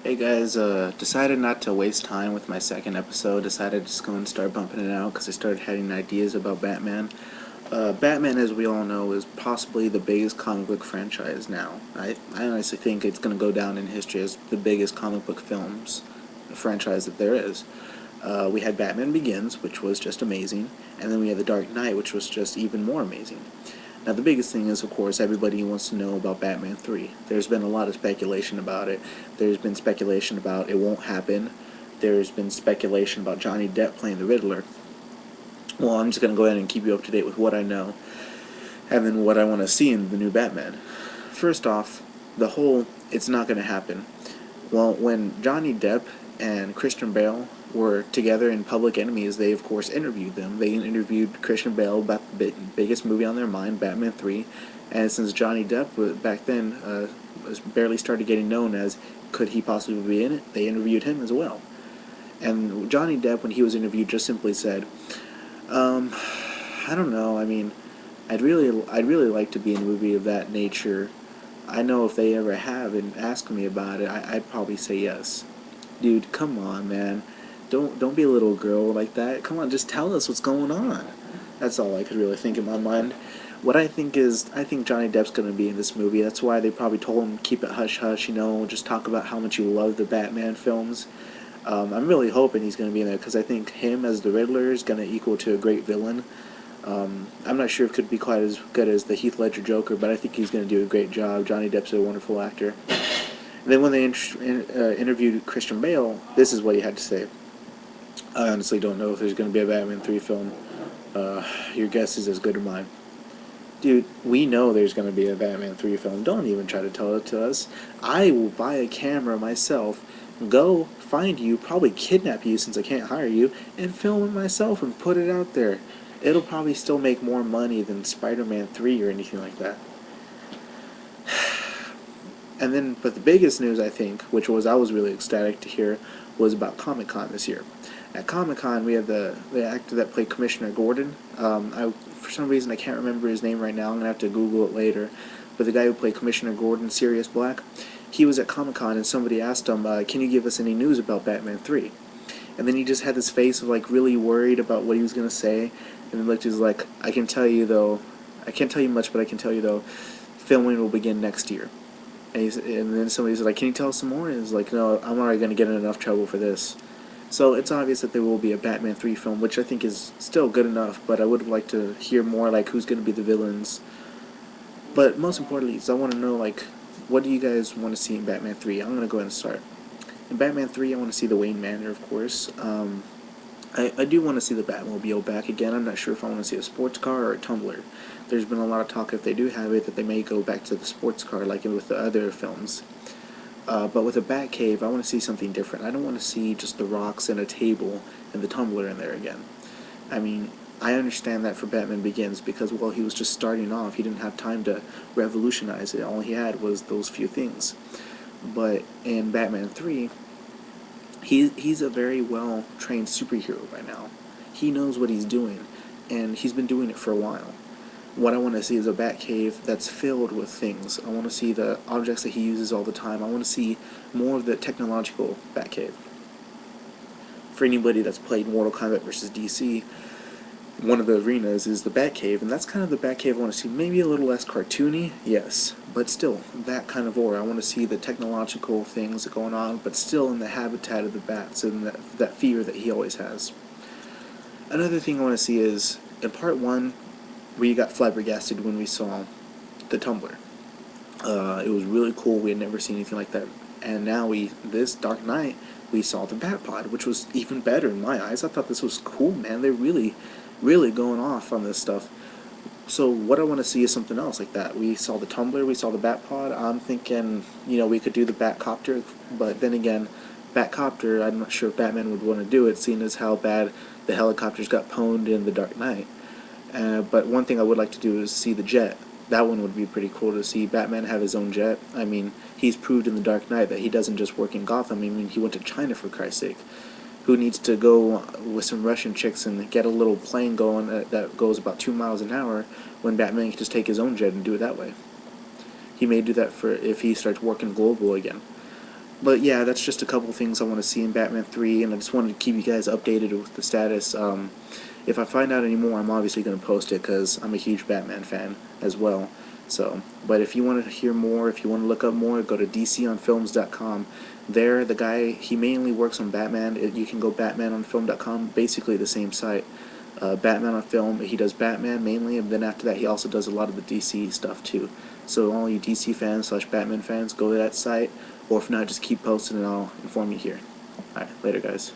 Hey guys, decided not to waste time with my second episode. Decided to just go and start bumping it out because I started having ideas about Batman. Batman, as we all know, is possibly the biggest comic book franchise now. I honestly think it's going to go down in history as the biggest comic book films franchise that there is. We had Batman Begins, which was just amazing, and then we had The Dark Knight, which was just even more amazing. Now, the biggest thing is, of course, everybody wants to know about Batman 3. There's been a lot of speculation about it. There's been speculation about it won't happen. There's been speculation about Johnny Depp playing the Riddler. Well, I'm just going to go ahead and keep you up to date with what I know, and then what I want to see in the new Batman. First off, the whole it's not going to happen. Well, when Johnny Depp and Christian Bale were together in Public Enemies, they of course interviewed them. They interviewed Christian Bale about the biggest movie on their mind, Batman 3, and since Johnny Depp back then was barely started getting known as could he possibly be in it, they interviewed him as well. And Johnny Depp, when he was interviewed, just simply said, um, "I don't know. I mean, I'd really like to be in a movie of that nature. I know if they ever have and ask me about it, I'd probably say yes." Dude, come on, man. Don't be a little girl like that. Come on, just tell us what's going on. That's all I could really think in my mind. What I think is, I think Johnny Depp's gonna be in this movie. That's why they probably told him keep it hush hush. Just talk about how much you love the Batman films. I'm really hoping he's gonna be in there because I think him as the Riddler is gonna equal to a great villain. I'm not sure if it could be quite as good as the Heath Ledger Joker, but I think he's going to do a great job. Johnny Depp's a wonderful actor. And then when they interviewed Christian Bale, this is what he had to say. I honestly don't know if there's going to be a Batman 3 film. Your guess is as good as mine. Dude, we know there's going to be a Batman 3 film. Don't even try to tell it to us. I will buy a camera myself, go find you, probably kidnap you since I can't hire you, and film it myself and put it out there. It'll probably still make more money than Spider-Man 3 or anything like that. And then, but the biggest news I think, which was I was really ecstatic to hear, was about Comic Con this year. At Comic Con, we had the actor that played Commissioner Gordon. For some reason, I can't remember his name right now. I'm gonna have to Google it later. But the guy who played Commissioner Gordon, Sirius Black, he was at Comic Con and somebody asked him, "Can you give us any news about Batman 3?" And then he just had this face of like really worried about what he was gonna say, and then looked, he was like, "I can tell you though, I can't tell you much, but I can tell you though, filming will begin next year." And then somebody said, like, "Can you tell us some more?" And he's like, "No, I'm already gonna get in enough trouble for this." So it's obvious that there will be a Batman 3 film, which I think is still good enough, but I would like to hear more like who's gonna be the villains. But most importantly is I want to know like what do you guys want to see in Batman 3? I'm gonna go ahead and start. In Batman 3, I want to see the Wayne Manor, of course. I do want to see the Batmobile back again. I'm not sure if I want to see a sports car or a tumbler. There's been a lot of talk, if they do have it, that they may go back to the sports car like with the other films. But with a Batcave, I want to see something different. I don't want to see just the rocks and a table and the tumbler in there again. I mean, I understand that for Batman Begins because, well, he was just starting off. He didn't have time to revolutionize it. All he had was those few things. But in Batman 3, he's a very well trained superhero by now. He knows what he's doing, and he's been doing it for a while. What I want to see is a Batcave that's filled with things. I want to see the objects that he uses all the time. I want to see more of the technological Batcave. For anybody that's played Mortal Kombat vs. DC, one of the arenas is the Batcave, and that's kind of the Batcave I want to see. Maybe a little less cartoony, yes, but still, that kind of aura. I want to see the technological things going on, but still in the habitat of the bats and that fear that he always has. Another thing I want to see is, in part 1, we got flabbergasted when we saw the Tumbler. It was really cool. We had never seen anything like that. And now this Dark Knight, we saw the Batpod, which was even better in my eyes. I thought this was cool, man. They're really going off on this stuff. So what I want to see is something else like that. We saw the Tumbler, we saw the Batpod. I'm thinking, we could do the Batcopter, but then again, Batcopter, I'm not sure if Batman would want to do it, seeing as how bad the helicopters got pwned in The Dark Knight. But one thing I would like to do is see the jet. That one would be pretty cool to see Batman have his own jet. I mean, he's proved in The Dark Knight that he doesn't just work in Gotham. I mean, he went to China for Christ's sake. Who needs to go with some Russian chicks and get a little plane going that goes about 2 miles an hour when Batman can just take his own jet and do it that way? He may do that for if he starts working global again. But yeah, that's just a couple things I want to see in Batman 3, and I just wanted to keep you guys updated with the status. If I find out any more, I'm obviously going to post it because I'm a huge Batman fan as well. So, but if you want to hear more, if you want to look up more, go to DCOnFilms.com. There, the guy, he mainly works on Batman. You can go BatmanOnFilm.com, basically the same site. Batman on Film, he does Batman mainly, and then after that he also does a lot of the DC stuff too. So all you DC fans / Batman fans, go to that site, or if not, just keep posting and I'll inform you here. Alright, later guys.